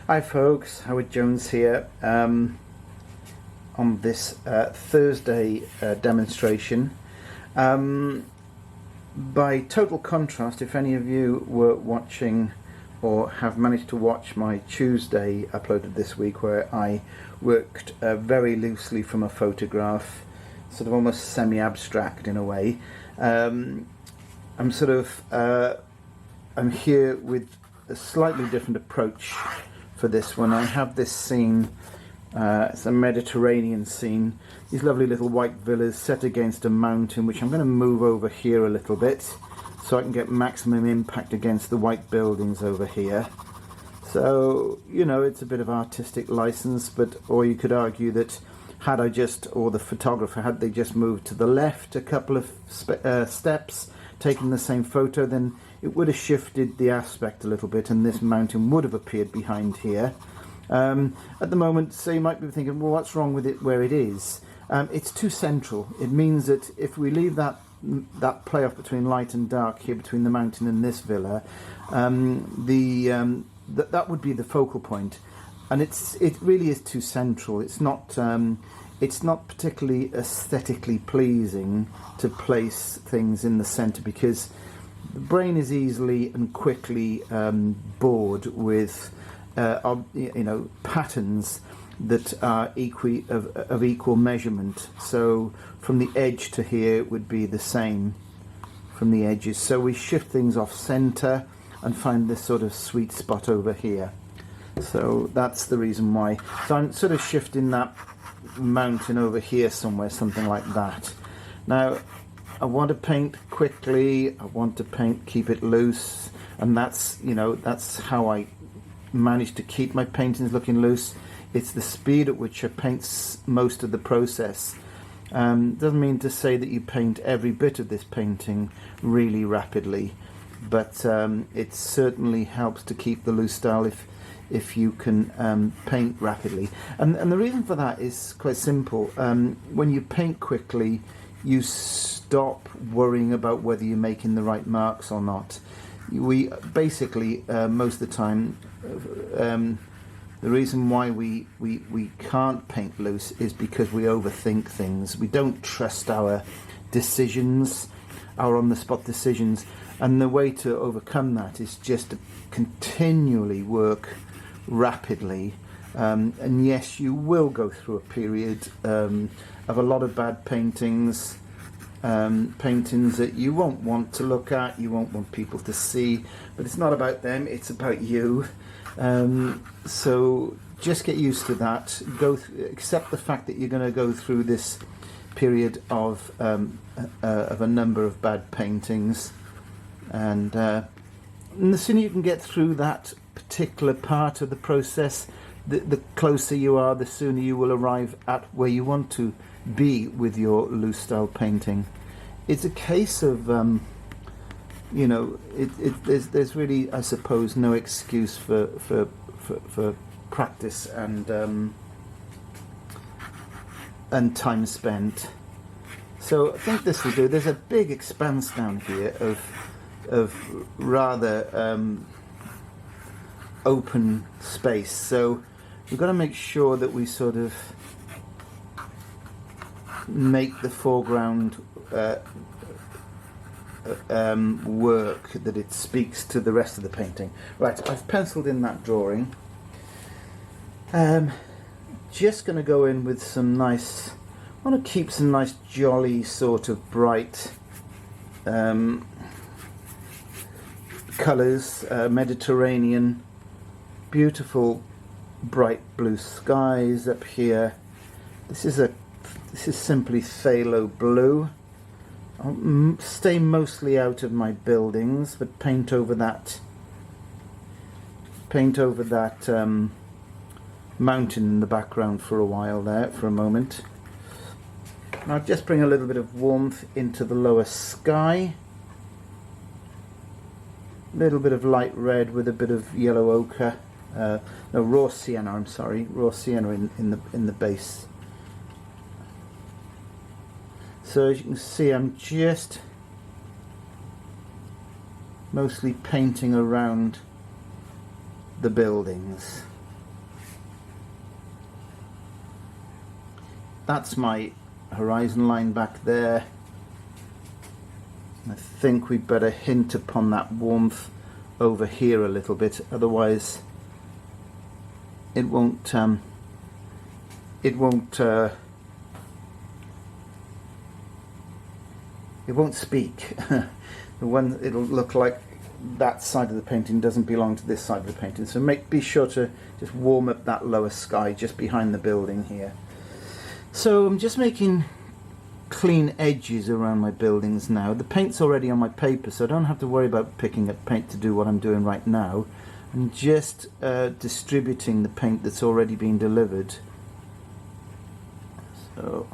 Hi folks, Howard Jones here on this Thursday demonstration. By total contrast, if any of you were watching or have managed to watch my Tuesday uploaded this week, where I worked very loosely from a photograph, sort of almost semi-abstract in a way, I'm here with a slightly different approach for this one. I have this scene, it's a Mediterranean scene, these lovely little white villas set against a mountain, which I'm going to move over here a little bit so I can get maximum impact against the white buildings over here. So, you know, it's a bit of artistic license, or you could argue that had I just, or the photographer, had they just moved to the left a couple of steps, taken the same photo, then it would have shifted the aspect a little bit and this mountain would have appeared behind here. At the moment, so you might be thinking, well, what's wrong with it where it is? It's too central. It means that if we leave that play-off between light and dark here between the mountain and this villa, that would be the focal point. And it really is too central. It's not particularly aesthetically pleasing to place things in the centre, because the brain is easily and quickly bored with patterns that are of equal measurement. So from the edge to here it would be the same from the edges. So we shift things off centre and find this sort of sweet spot over here. So that's the reason why. So I'm sort of shifting that mountain over here somewhere, something like that. Now I want to paint quickly, I want to keep it loose, and that's how I manage to keep my paintings looking loose. It's the speed at which I paint most of the process. Doesn't mean to say that you paint every bit of this painting really rapidly, but it certainly helps to keep the loose style if you can paint rapidly. And the reason for that is quite simple. When you paint quickly, you stop worrying about whether you're making the right marks or not. We basically, most of the time, the reason why we can't paint loose is because we overthink things. We don't trust our decisions, our on-the-spot decisions, and the way to overcome that is just to continually work rapidly. And yes, you will go through a period of a lot of bad paintings, paintings that you won't want to look at, you won't want people to see, but it's not about them, it's about you. So just get used to that. Accept the fact that you're going to go through this period of a number of bad paintings, and the sooner you can get through that particular part of the process, the closer you are, the sooner you will arrive at where you want to be with your loose style painting. It's a case of there's really, I suppose, no excuse for practice and time spent. So I think this will do. There's a big expanse down here of rather open space, so we've got to make sure that we sort of make the foreground work, that it speaks to the rest of the painting. Right, I've penciled in that drawing. Just going to go in with some nice, I want to keep some nice jolly sort of bright colours, Mediterranean, beautiful bright blue skies up here. This is simply phthalo blue. I'll stay mostly out of my buildings, but paint over that mountain in the background for a while there, for a moment. And I'll just bring a little bit of warmth into the lower sky. A little bit of light red with a bit of yellow ochre. No, raw sienna, I'm sorry, raw sienna in the base. So as you can see, I'm just mostly painting around the buildings. that's my horizon line back there. I think we better hint upon that warmth over here a little bit, otherwise it won't speak. It'll look like that side of the painting doesn't belong to this side of the painting. So be sure to just warm up that lower sky just behind the building here. So I'm just making clean edges around my buildings now. The paint's already on my paper, so I don't have to worry about picking up paint to do what I'm doing right now. I'm just distributing the paint that's already been delivered. So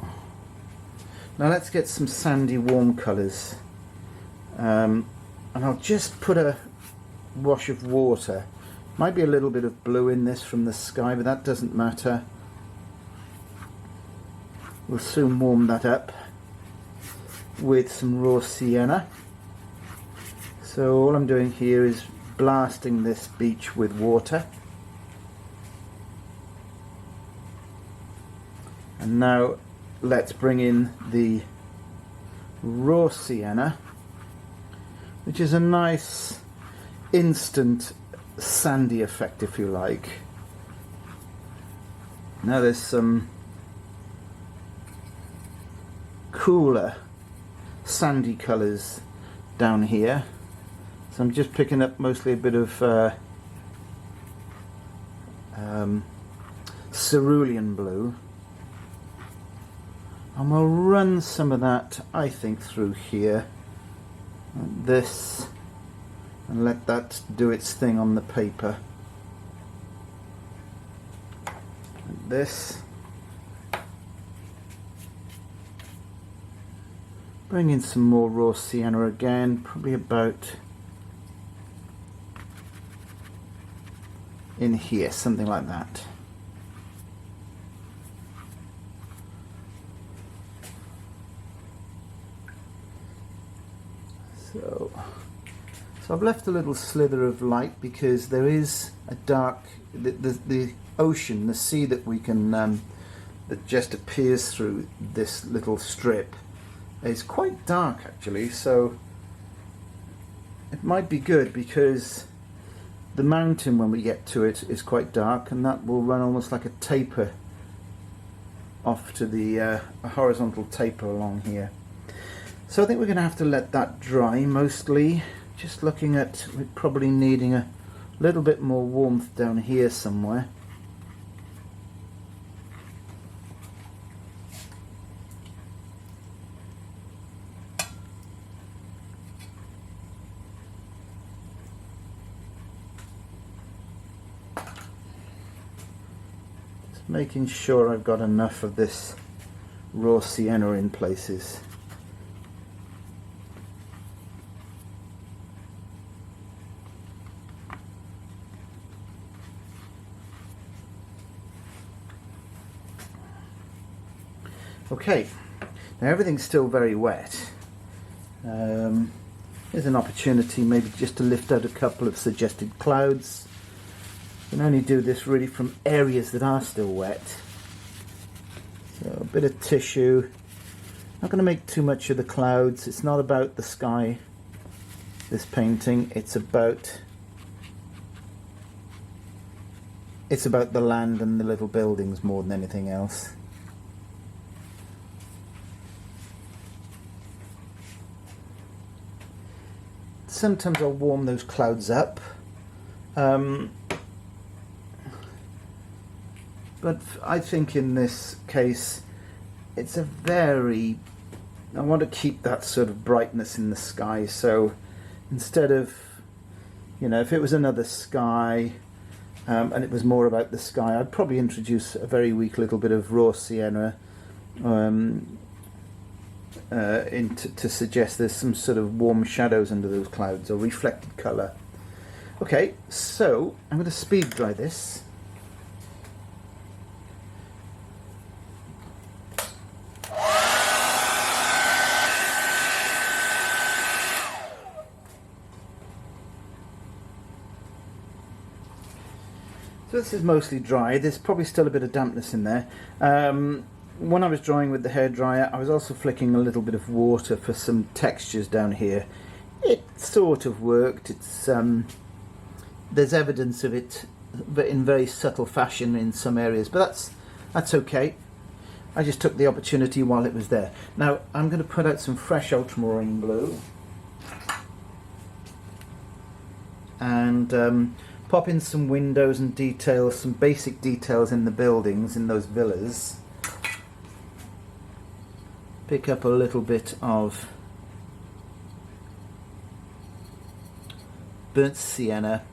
now let's get some sandy warm colours. And I'll just put a wash of water. Might be a little bit of blue in this from the sky, but that doesn't matter. We'll soon warm that up with some raw sienna. So all I'm doing here is blasting this beach with water. And now let's bring in the raw sienna, which is a nice instant sandy effect, if you like. Now there's some cooler sandy colours down here, so I'm just picking up mostly a bit of cerulean blue, and we'll run some of that, I think, through here like this, and let that do its thing on the paper like this. Bring in some more raw sienna again, probably about in here, something like that. So I've left a little slither of light because there is a dark, the ocean, the sea that we can, that just appears through this little strip. It's quite dark actually, so it might be good because the mountain, when we get to it, is quite dark, and that will run almost like a taper off to the a horizontal taper along here. So I think we're going to have to let that dry mostly. Just looking at we're probably needing a little bit more warmth down here somewhere. Making sure I've got enough of this raw sienna in places. Okay, now everything's still very wet. Here's an opportunity maybe just to lift out a couple of suggested clouds. You can only do this really from areas that are still wet. So a bit of tissue. Not going to make too much of the clouds. It's not about the sky, this painting. It's about the land and the little buildings more than anything else. Sometimes I'll warm those clouds up. But I think in this case, it's a very, I want to keep that sort of brightness in the sky. So instead of, you know, if it was another sky and it was more about the sky, I'd probably introduce a very weak little bit of raw sienna to suggest there's some sort of warm shadows under those clouds or reflected colour. Okay, so I'm going to speed dry this. So this is mostly dry. There's probably still a bit of dampness in there. when I was drawing with the hairdryer, I was also flicking a little bit of water for some textures down here. It sort of worked. It's there's evidence of it, but in very subtle fashion in some areas, but that's okay. I just took the opportunity while it was there. Now I'm going to put out some fresh ultramarine blue and pop in some windows and details, some basic details in the buildings, in those villas. Pick up a little bit of burnt sienna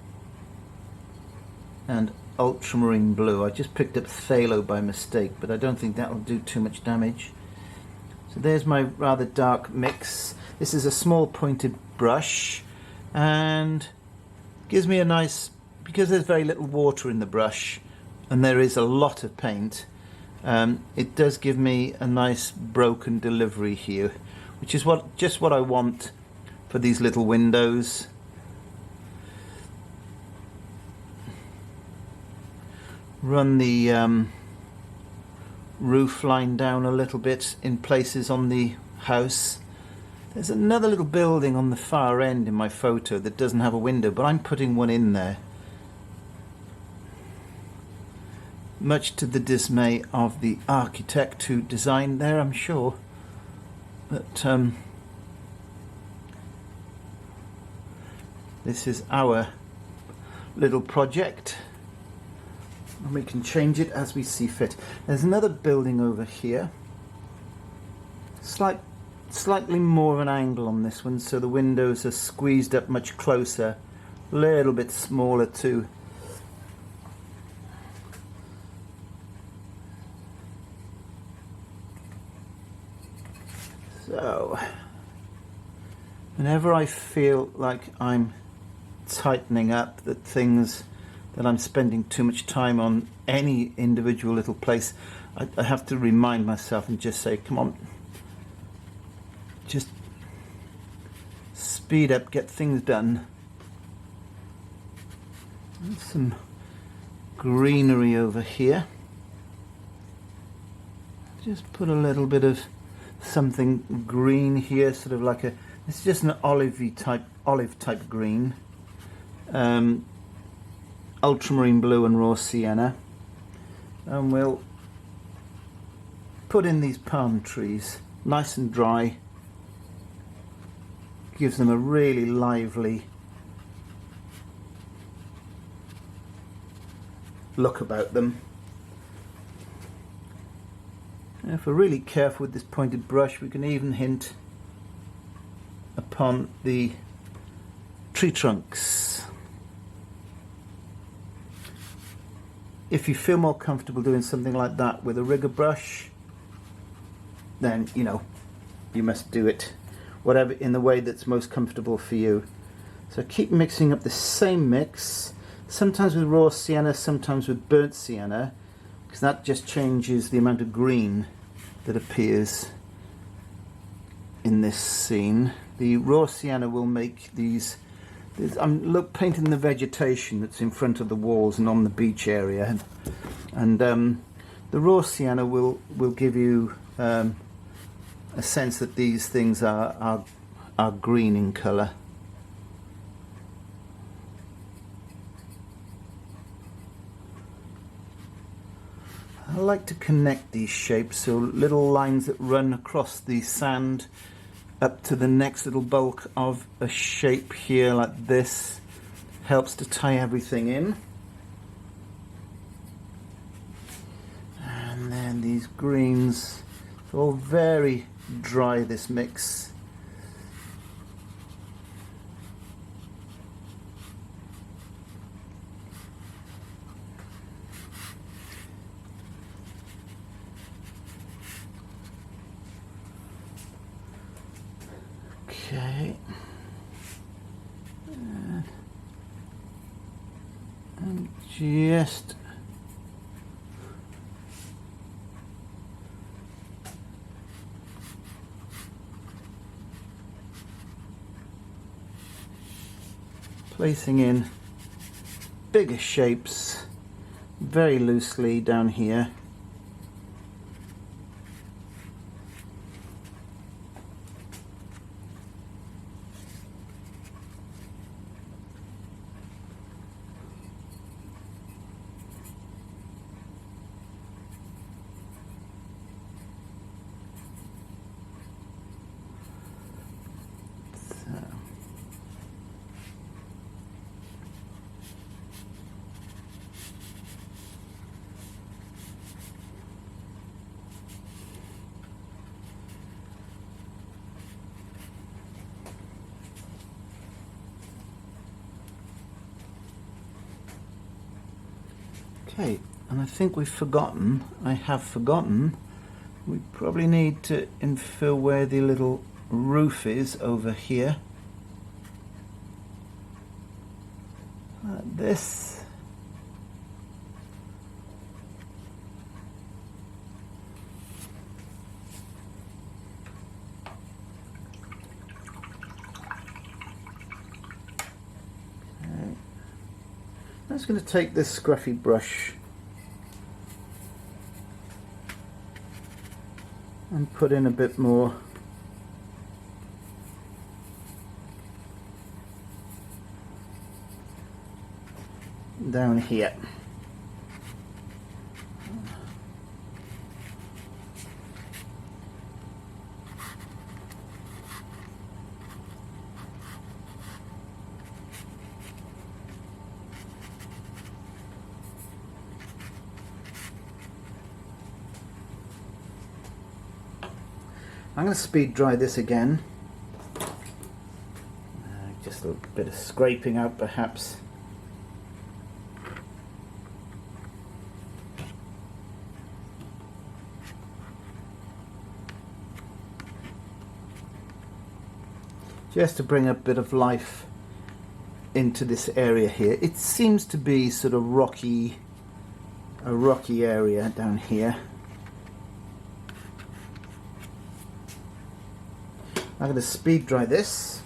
and ultramarine blue. I just picked up phthalo by mistake, but I don't think that will do too much damage. So there's my rather dark mix. This is a small pointed brush and gives me a nice, because there's very little water in the brush and there is a lot of paint, it does give me a nice broken delivery here, which is just what I want for these little windows. Run the roof line down a little bit in places on the house. There's another little building on the far end in my photo that doesn't have a window, but I'm putting one in there, much to the dismay of the architect who designed there, I'm sure. But this is our little project, and we can change it as we see fit. There's another building over here, slightly more of an angle on this one, so the windows are squeezed up much closer, a little bit smaller too. So whenever I feel like I'm tightening up, that I'm spending too much time on any individual little place, I have to remind myself and just say, come on, just speed up, get things done. And some greenery over here. Just put a little bit of something green here, sort of like it's just an olive type green. Ultramarine blue and raw sienna, and we'll put in these palm trees, nice and dry. Gives them a really lively look about them. And if we're really careful with this pointed brush, we can even hint upon the tree trunks. If you feel more comfortable doing something like that with a rigger brush, then you must do it whatever in the way that's most comfortable for you. So keep mixing up the same mix, sometimes with raw sienna, sometimes with burnt sienna, because that just changes the amount of green that appears in this scene. The raw sienna will make these. I'm painting the vegetation that's in front of the walls and on the beach area, and the raw sienna will give you a sense that these things are green in colour. I like to connect these shapes, so little lines that run across the sand up to the next little bulk of a shape here like this helps to tie everything in. And then these greens, it's all very dry, this mix. Okay. And just placing in bigger shapes very loosely down here. Okay, and I think I have forgotten, we probably need to infill where the little roof is over here. This. Okay. I'm just going to take this scruffy brush and put in a bit more down here. I'm going to speed dry this again. Just a little bit of scraping out perhaps. Just to bring a bit of life into this area here. It seems to be sort of a rocky area down here. I'm going to speed dry this.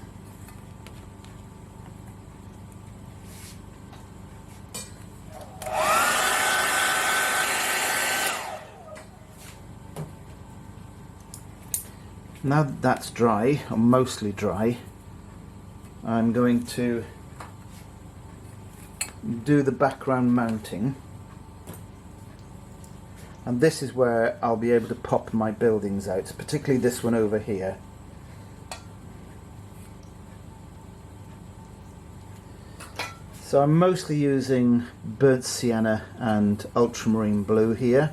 Now that that's dry, or mostly dry, I'm going to do the background mounting. And this is where I'll be able to pop my buildings out, particularly this one over here. So I'm mostly using burnt sienna and ultramarine blue here.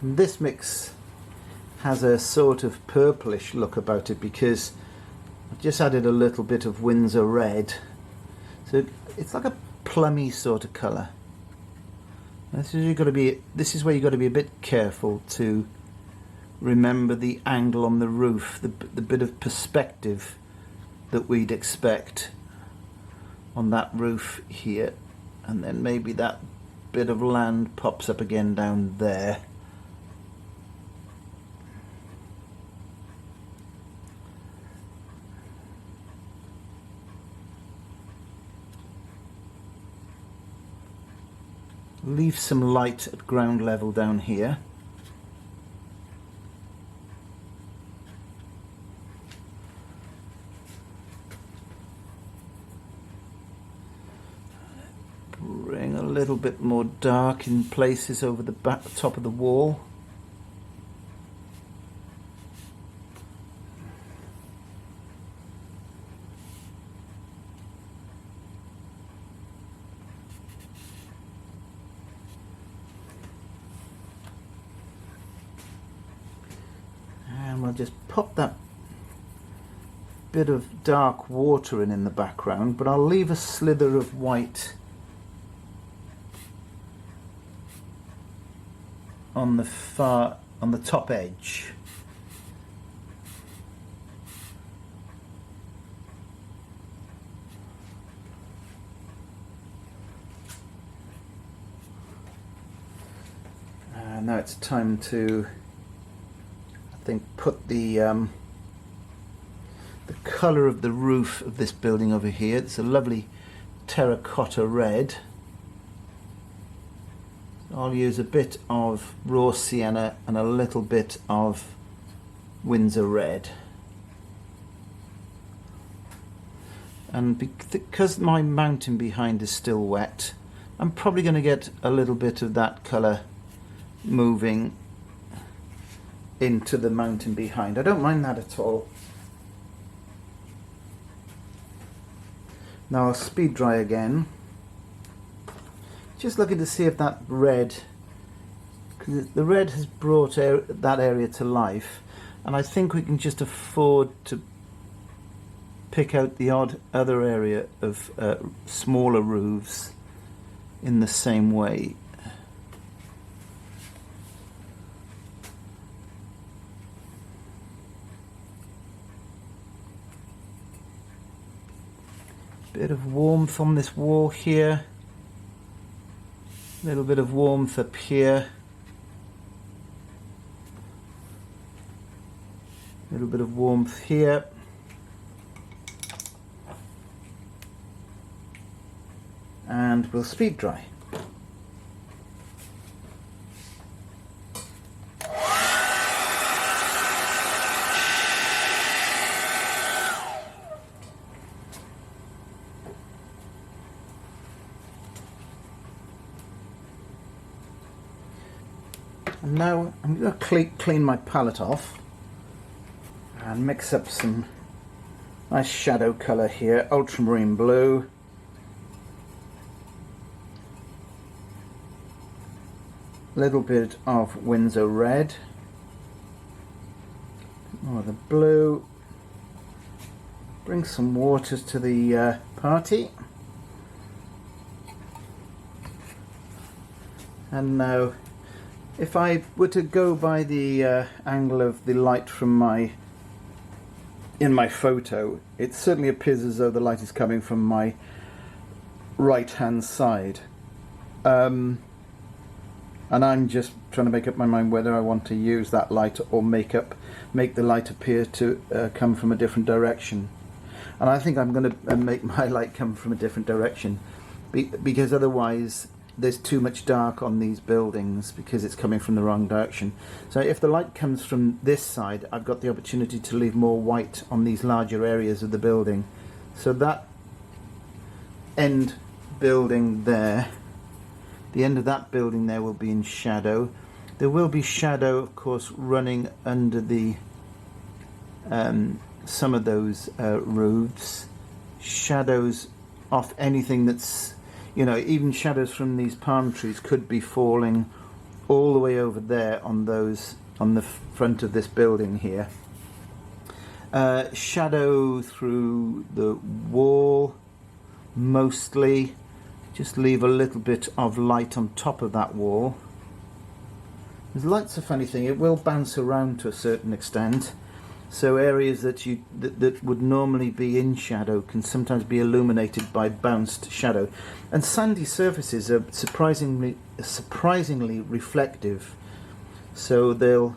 This mix has a sort of purplish look about it because I've just added a little bit of Windsor red, so it's like a plummy sort of colour. This is where you've got to be a bit careful to remember the angle on the roof, the bit of perspective that we'd expect on that roof here, and then maybe that bit of land pops up again down there. Leave some light at ground level down here. Bring a little bit more dark in places over the top of the wall. And we'll just pop that bit of dark water in the background, but I'll leave a slither of white on the top edge. Now it's time to, I think, put the colour of the roof of this building over here. It's a lovely terracotta red. I'll use a bit of raw sienna and a little bit of Windsor red. And because my mountain behind is still wet, I'm probably going to get a little bit of that colour moving into the mountain behind. I don't mind that at all. Now I'll speed dry again. Just looking to see if that red, because the red has brought that area to life, and I think we can just afford to pick out the odd other area of smaller roofs in the same way. Bit of warmth on this wall here. A little bit of warmth up here. A little bit of warmth here. And we'll speed dry. And now I'm going to clean my palette off and mix up some nice shadow colour here, ultramarine blue, a little bit of Windsor red, more of the blue, bring some waters to the party, and now if I were to go by the angle of the light from in my photo, it certainly appears as though the light is coming from my right hand side. And I'm just trying to make up my mind whether I want to use that light or make the light appear to come from a different direction. And I think I'm going to make my light come from a different direction, because otherwise there's too much dark on these buildings because it's coming from the wrong direction. So if the light comes from this side, I've got the opportunity to leave more white on these larger areas of the building. So that end building there, the end of that building there will be in shadow. There will be shadow, of course, running under the some of those roofs. Shadows off anything that's, you know, even shadows from these palm trees could be falling all the way over there on the front of this building here. Shadow through the wall, mostly. Just leave a little bit of light on top of that wall. The light's a funny thing, it will bounce around to a certain extent. So areas that that would normally be in shadow can sometimes be illuminated by bounced shadow. And sandy surfaces are surprisingly reflective. So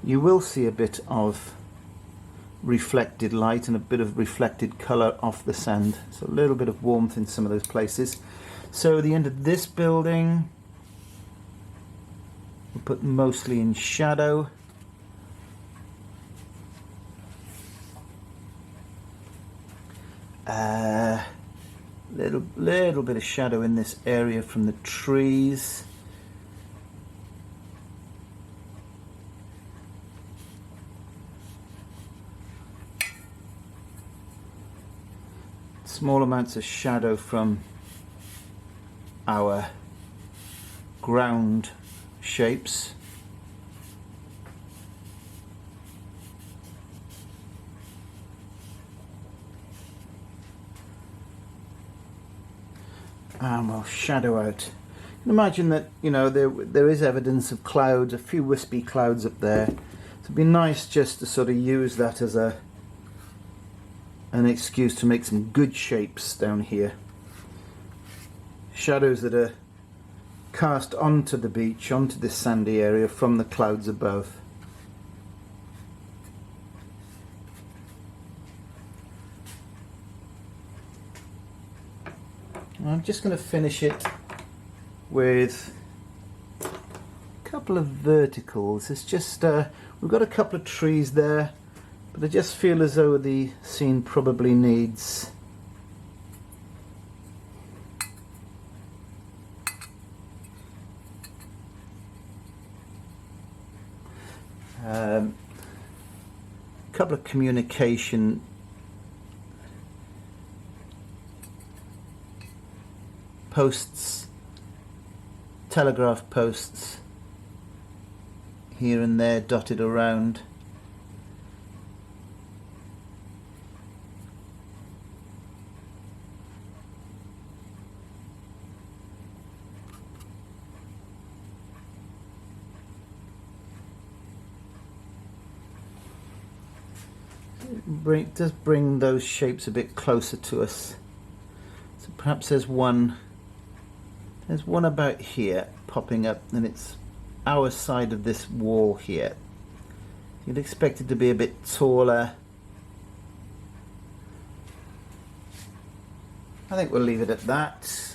you will see a bit of reflected light and a bit of reflected colour off the sand. So a little bit of warmth in some of those places. So the end of this building we'll put mostly in shadow. Little bit of shadow in this area from the trees. Small amounts of shadow from our ground shapes. And we'll shadow out. You can imagine that, you know, there is evidence of clouds, a few wispy clouds up there. So it'd be nice just to sort of use that as an excuse to make some good shapes down here. Shadows that are cast onto the beach, onto this sandy area from the clouds above. I'm just going to finish it with a couple of verticals. It's just we've got a couple of trees there, but I just feel as though the scene probably needs couple of communication posts, telegraph posts here and there dotted around. Does bring those shapes a bit closer to us. So perhaps there's one about here popping up, and it's our side of this wall here. You'd expect it to be a bit taller. I think we'll leave it at that.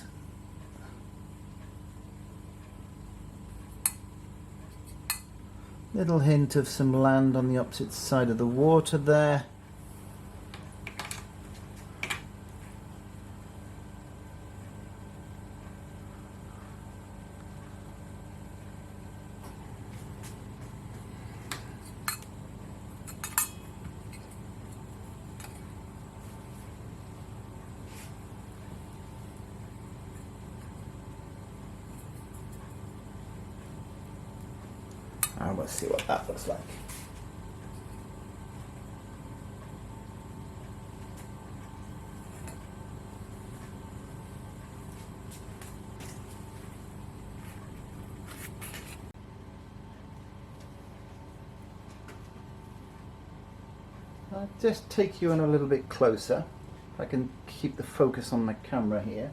Little hint of some land on the opposite side of the water there. And we'll see what that looks like. I'll just take you in a little bit closer. If I can keep the focus on my camera here.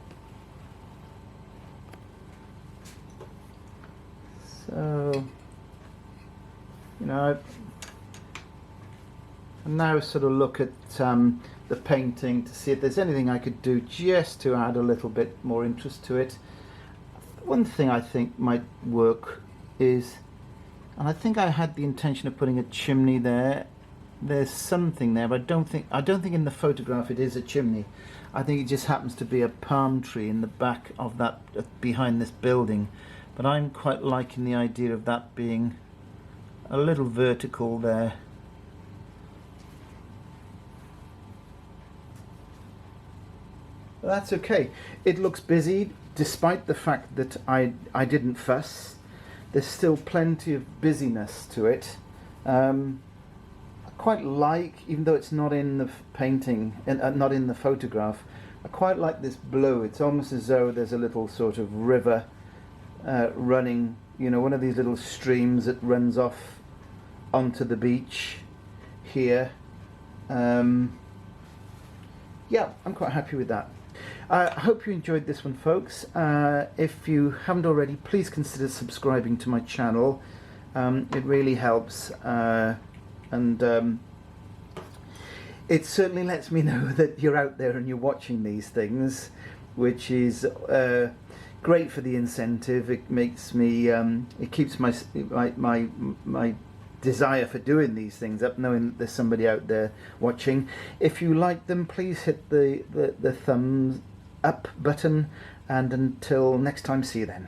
So, you know, I now sort of look at the painting to see if there's anything I could do just to add a little bit more interest to it. One thing I think might work is, and I think I had the intention of putting a chimney there. There's something there, but I don't think in the photograph it is a chimney. I think it just happens to be a palm tree in the back of that, behind this building. But I'm quite liking the idea of that being a little vertical there. But that's okay. It looks busy despite the fact that I didn't fuss. There's still plenty of busyness to it. I quite like, even though it's not in the painting and not in the photograph, I quite like this blue. It's almost as though there's a little sort of river running, you know, one of these little streams that runs off onto the beach here. Yeah, I'm quite happy with that. I hope you enjoyed this one, folks. If you haven't already, please consider subscribing to my channel. It really helps, and it certainly lets me know that you're out there and you're watching these things, which is great for the incentive. It makes me, it keeps my desire for doing these things up, knowing that there's somebody out there watching. If you like them, please hit the thumbs up button, and until next time, see you then.